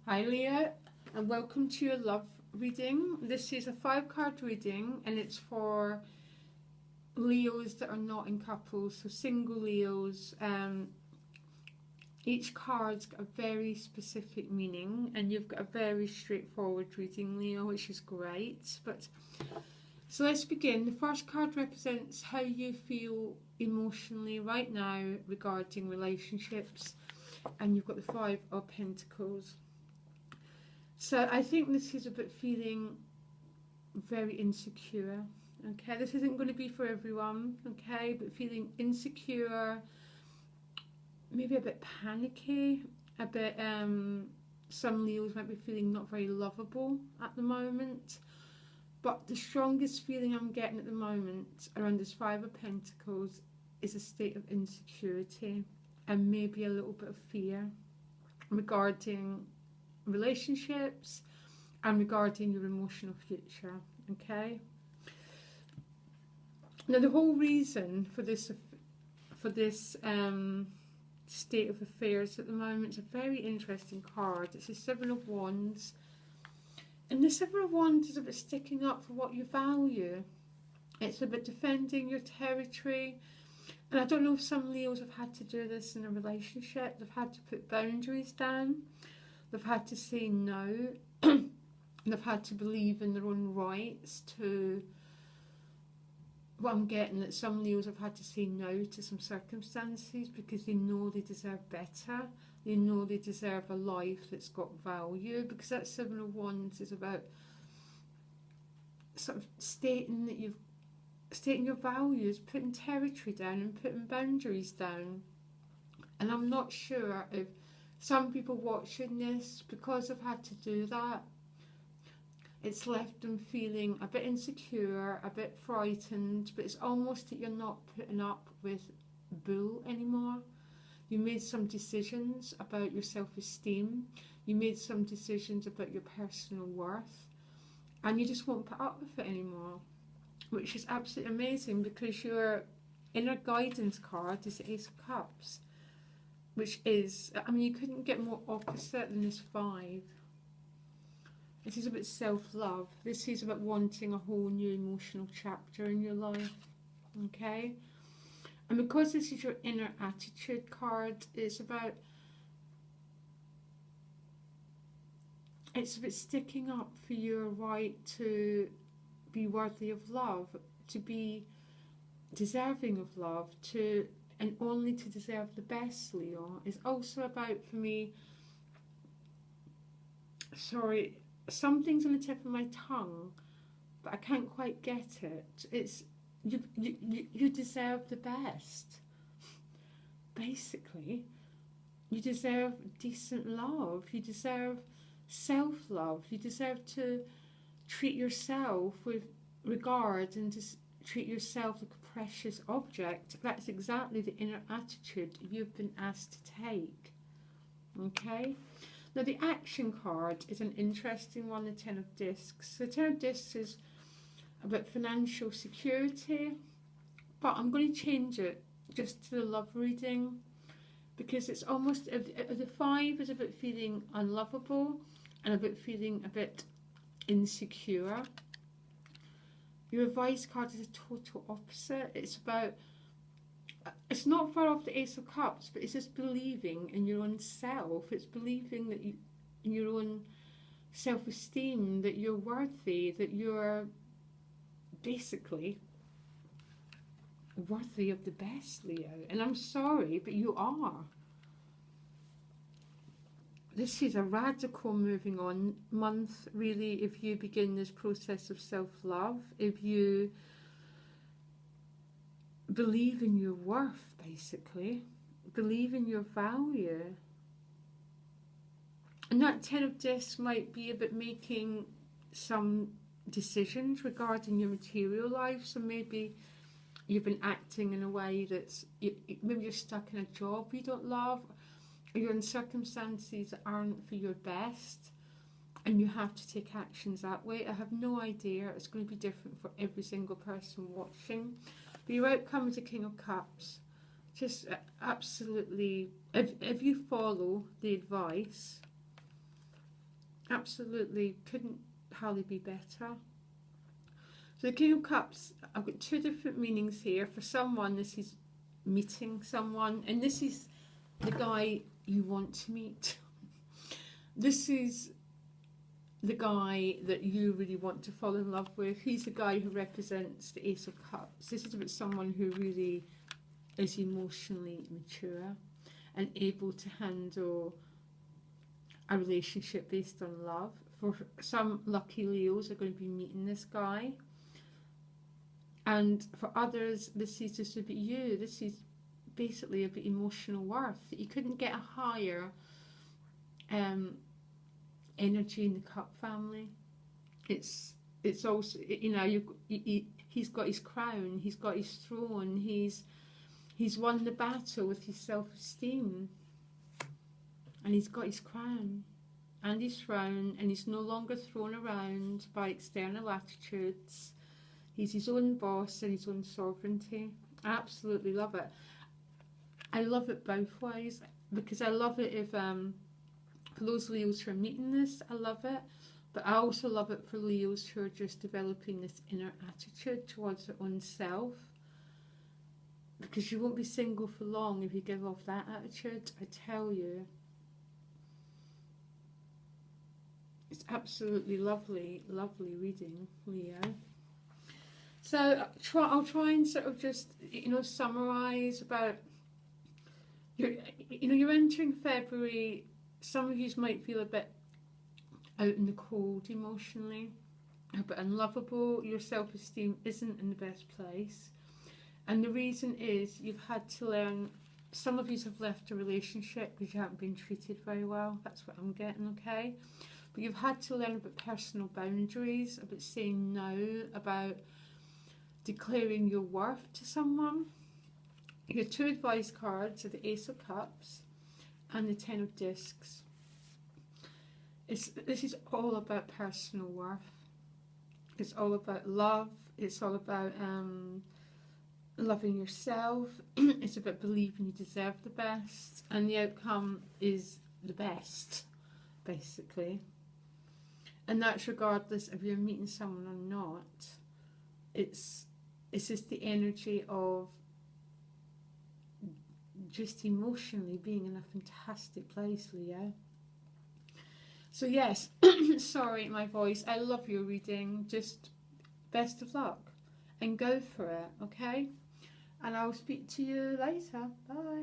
Hi Leah, and welcome to your love reading. This is a 5 card reading and it's for Leos that are not in couples, so single Leos. Each card's got a very specific meaning and you've got a very straightforward reading, Leo, which is great. So let's begin. The first card represents how you feel emotionally right now regarding relationships, and you've got the 5 of Pentacles. So I think this is about feeling very insecure. Okay, this isn't going to be for everyone, okay, but feeling insecure, maybe a bit panicky, a bit, some Leos might be feeling not very lovable at the moment. But the strongest feeling I'm getting at the moment around this 5 of Pentacles is a state of insecurity and maybe a little bit of fear regarding relationships and regarding your emotional future. Okay, now the whole reason for this state of affairs at the moment, it's a very interesting card. It's a 7 of Wands, and the 7 of Wands is about sticking up for what you value. It's about defending your territory. And I don't know if some Leos have had to do this in a relationship. They've had to put boundaries down. They've had to say no. They've had to believe in their own rights to... What I'm getting, that some Leos have had to say no to some circumstances because they know they deserve better. They know they deserve a life that's got value, because that 7 of Wands is about sort of stating your values, putting territory down and putting boundaries down. And I'm not sure if some people watching this, because they've had to do that, it's left them feeling a bit insecure, a bit frightened, but it's almost that you're not putting up with bull anymore. You made some decisions about your self-esteem, you made some decisions about your personal worth, and you just won't put up with it anymore, which is absolutely amazing, because your inner guidance card is the Ace of Cups, which is, I mean, you couldn't get more opposite than this 5. This is about self-love. This is about wanting a whole new emotional chapter in your life. Okay? And because this is your inner attitude card, it's about sticking up for your right to be worthy of love, to be deserving of love, and only to deserve the best, Leo. It's also about, for me, something's on the tip of my tongue, but I can't quite get it. It's you deserve the best. Basically, you deserve decent love. You deserve self-love. You deserve to treat yourself with regard and to treat yourself like a precious object. That's exactly the inner attitude you've been asked to take. Okay? Now the action card is an interesting one, the 10 of Discs. The 10 of Discs is about financial security, but I'm going to change it just to the love reading, because it's almost, the 5 is about feeling unlovable and about feeling a bit insecure. Your advice card is a total opposite. It's not far off the Ace of Cups, but it's just believing in your own self. It's believing that in your own self-esteem, that you're worthy, that you're basically worthy of the best, Leo. And I'm sorry, but you are. This is a radical moving on month, really, if you begin this process of self-love, if you believe in your worth, basically, believe in your value. And that 10 of Discs might be about making some decisions regarding your material life. So maybe you've been acting in a way that's, maybe you're stuck in a job you don't love, or you're in circumstances that aren't for your best, and you have to take actions that way. I have no idea. It's going to be different for every single person watching. But your outcome is the King of Cups. Just absolutely, if you follow the advice, Absolutely, couldn't hardly be better. So the King of Cups, I've got two different meanings here. For someone, this is meeting someone, and this is the guy you want to meet. This is the guy that you really want to fall in love with. He's the guy who represents the Ace of Cups. This is about someone who really is emotionally mature and able to handle a relationship based on love. For some lucky Leos are going to be meeting this guy. And for others, this is just about you. This is basically about emotional worth. You couldn't get a higher energy in the Cup family. It's also, you know, he's got his crown, he's got his throne, he's won the battle with his self-esteem, and he's got his crown and his throne, and he's no longer thrown around by external attitudes. He's his own boss and his own sovereignty. I absolutely love it. I love it both ways, because I love it if for those Leos who are meeting this, I love it. But I also love it for Leos who are just developing this inner attitude towards their own self. Because you won't be single for long if you give off that attitude, I tell you. It's absolutely lovely, lovely reading, Leo. So I'll try and sort of just, summarise about, you're entering February. Some of you might feel a bit out in the cold emotionally, a bit unlovable. Your self-esteem isn't in the best place. And the reason is you've had to learn, some of you have left a relationship because you haven't been treated very well. That's what I'm getting, okay? But you've had to learn about personal boundaries, about saying no, about declaring your worth to someone. Your two advice cards are the Ace of Cups and the Ten of Discs. This is all about personal worth. It's all about love. It's all about loving yourself. It's about believing you deserve the best, and the outcome is the best, basically. And that's regardless if you're meeting someone or not. It's just the energy of just emotionally being in a fantastic place, Leo. So yes, sorry my voice, I love your reading. Just best of luck and go for it, okay? And I'll speak to you later. Bye.